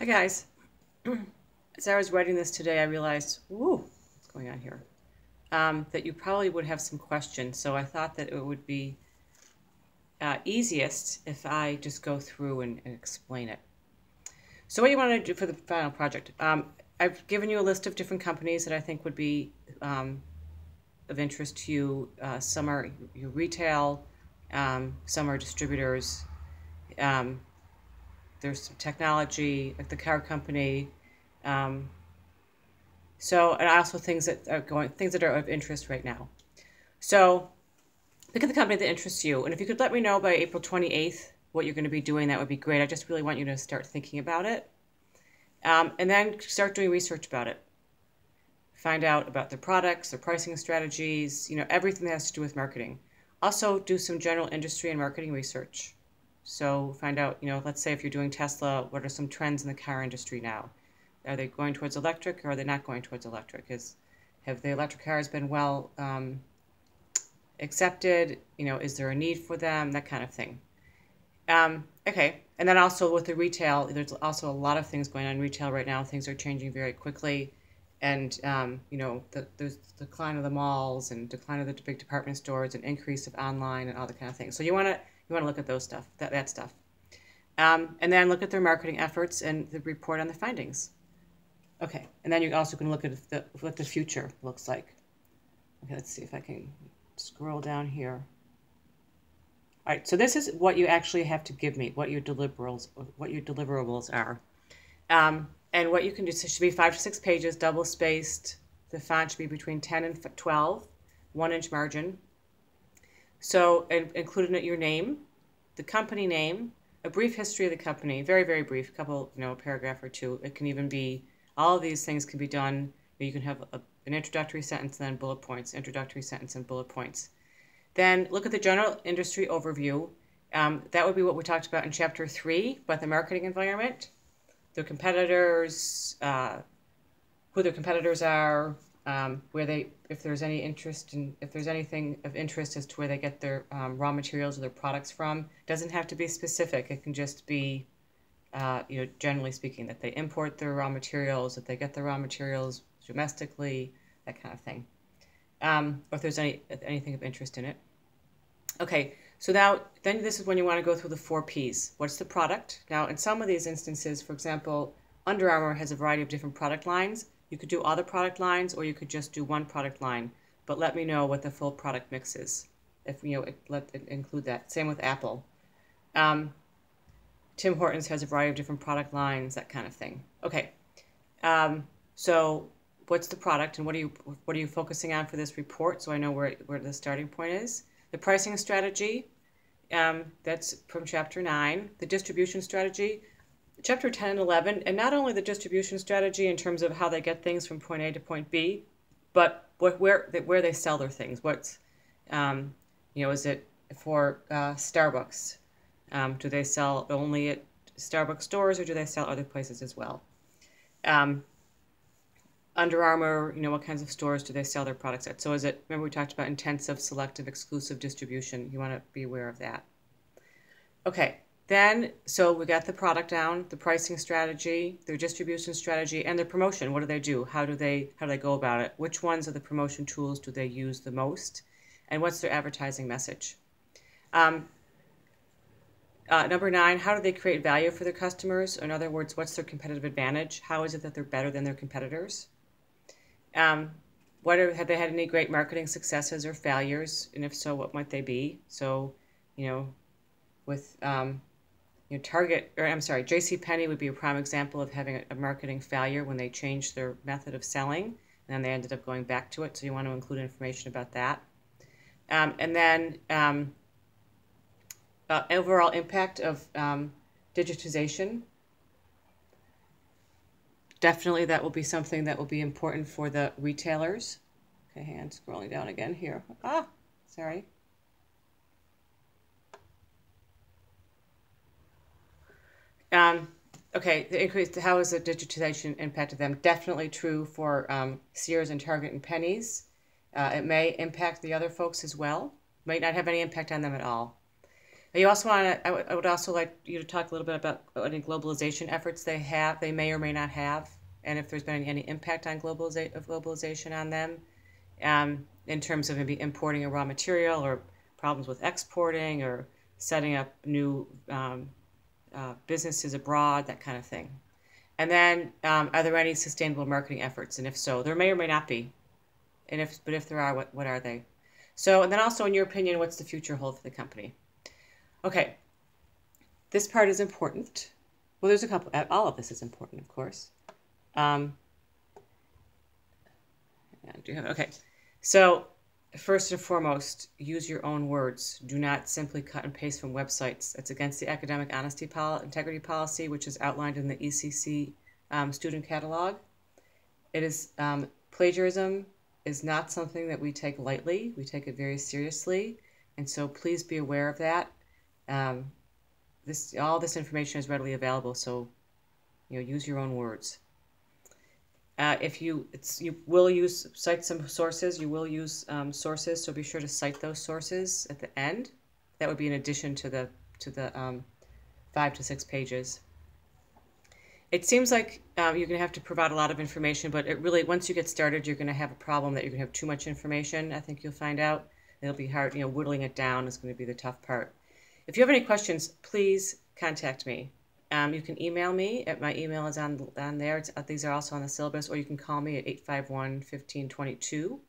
Hi guys. As I was writing this today, I realized, whoa, what's going on here? That you probably would have some questions. So I thought that it would be easiest if I just go through and explain it. So what you want to do for the final project? I've given you a list of different companies that I think would be of interest to you. Some are your retail, some are distributors. Um, there's some technology, like the car company. Um, and also things that are of interest right now. So pick at the company that interests you. And if you could let me know by April 28th what you're going to be doing, that would be great. I just really want you to start thinking about it. And then start doing research about it. Find out about their products, their pricing strategies, everything that has to do with marketing. Also do some general industry and marketing research. So find out, let's say if you're doing Tesla, what are some trends in the car industry now? Are they going towards electric, or are they not going towards electric? Have the electric cars been well accepted? Is there a need for them? That kind of thing. Okay, and then also with the retail, there's also a lot of things going on in retail right now. Things are changing very quickly, and there's decline of the malls and decline of the big department stores and increase of online and all that kind of thing. So you want to look at those stuff, that stuff, and then look at their marketing efforts and the report on the findings. Okay, and then you also can look at what the future looks like. Okay, let's see if I can scroll down here. All right, so this is what you actually have to give me, what your deliverables are. And what you can do, it should be 5 to 6 pages, double spaced. The font should be between 10 and 12, 1-inch margin. So include in it your name, the company name, a brief history of the company, very, very brief, a couple, a paragraph or two. It can even be, all of these things can be done. You can have an introductory sentence and then bullet points, introductory sentence and bullet points. Then look at the general industry overview. That would be what we talked about in chapter 3, about the marketing environment, their competitors, who their competitors are, if there's any interest in, if there's anything of interest as to where they get their raw materials or their products from. It doesn't have to be specific. It can just be, generally speaking, that they import their raw materials, that they get their raw materials domestically, that kind of thing. Or if there's anything of interest in it. Okay, so then this is when you want to go through the 4 Ps. What's the product? Now, in some of these instances, for example, Under Armour has a variety of different product lines. You could do other product lines, or you could just do one product line. But let me know what the full product mix is. If let it include that. Same with Apple. Tim Hortons has a variety of different product lines, that kind of thing. Okay, so what's the product and what are you focusing on for this report, so I know where the starting point is. The pricing strategy, that's from chapter 9. The distribution strategy, chapter 10 and 11, and not only the distribution strategy in terms of how they get things from point A to point B, but where they sell their things. What's, is it for Starbucks? Do they sell only at Starbucks stores, or do they sell other places as well? Under Armour, what kinds of stores do they sell their products at? So remember we talked about intensive, selective, exclusive distribution. You want to be aware of that. Okay, then, so we got the product down, the pricing strategy, their distribution strategy, and their promotion. What do they do? How do they go about it? Which ones of the promotion tools do they use the most? And what's their advertising message? Number 9, how do they create value for their customers? In other words, what's their competitive advantage? How is it that they're better than their competitors? Have they had any great marketing successes or failures? And if so, what might they be? So, with JCPenney would be a prime example of having a marketing failure when they changed their method of selling, and then they ended up going back to it. So you want to include information about that. And then overall impact of digitization. Definitely that will be something that will be important for the retailers. Okay, hand scrolling down again here. Sorry. Okay, the increase, how has the digitization impacted them? Definitely true for Sears and Target and Penny's. It may impact the other folks as well. Might not have any impact on them at all. You also want to, I would also like you to talk a little bit about any globalization efforts they may or may not have, and if there's been any impact on globalization on them, in terms of maybe importing a raw material or problems with exporting or setting up new businesses abroad, that kind of thing. And then, are there any sustainable marketing efforts? And if so, there may or may not be. But if there are, what are they? So, and then also, in your opinion, what's the future hold for the company? Okay, this part is important. Well, there's a couple. All of this is important, of course. Okay. So, first and foremost, use your own words. Do not simply cut and paste from websites. It's against the academic honesty integrity policy, which is outlined in the ECC student catalog. It is plagiarism is not something that we take lightly. We take it very seriously, and so please be aware of that. All this information is readily available, so use your own words. If you will cite some sources, you will use sources, so be sure to cite those sources at the end. That would be in addition to the 5 to 6 pages. It seems like you're going to have to provide a lot of information, but it really, once you get started, you're going to have a problem that you're going to have too much information. I think you'll find out. It'll be hard, whittling it down is going to be the tough part. If you have any questions, please contact me. You can email me. My email is on there. These are also on the syllabus, or you can call me at 851-1522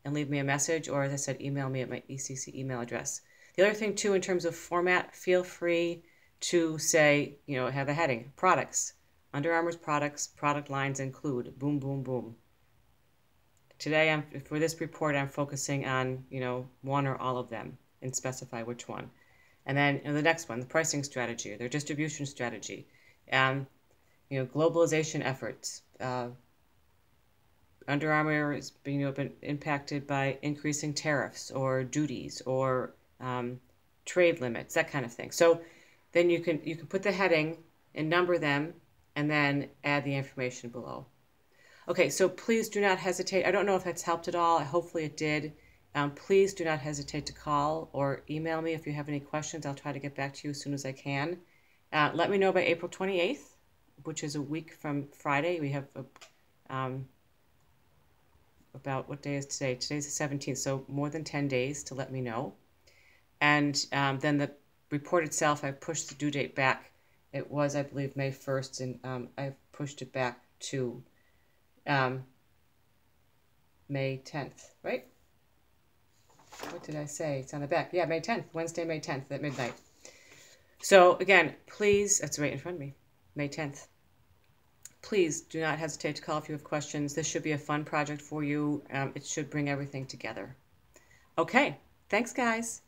and leave me a message, or as I said, email me at my ECC email address. The other thing, too, in terms of format, feel free to say, have a heading, products. Under Armour's products, product lines include, boom, boom, boom. Today, for this report, I'm focusing on, one or all of them and specify which one. And then the next one, the pricing strategy, their distribution strategy, globalization efforts. Under Armour is been impacted by increasing tariffs or duties or trade limits, that kind of thing. So then you can put the heading and number them, and then add the information below. Okay, so please do not hesitate. I don't know if that's helped at all. Hopefully it did. Please do not hesitate to call or email me if you have any questions. I'll try to get back to you as soon as I can. Let me know by April 28th, which is a week from Friday. We have about, what day is today? Today's the 17th, so more than 10 days to let me know. And then the report itself, I've pushed the due date back. It was, I believe, May 1st, and I've pushed it back to May 10th, right? What did I say? It's on the back. Yeah, May 10th, Wednesday, May 10th at midnight. So again, please, that's right in front of me, May 10th. Please do not hesitate to call if you have questions. This should be a fun project for you. It should bring everything together. Okay, thanks, guys.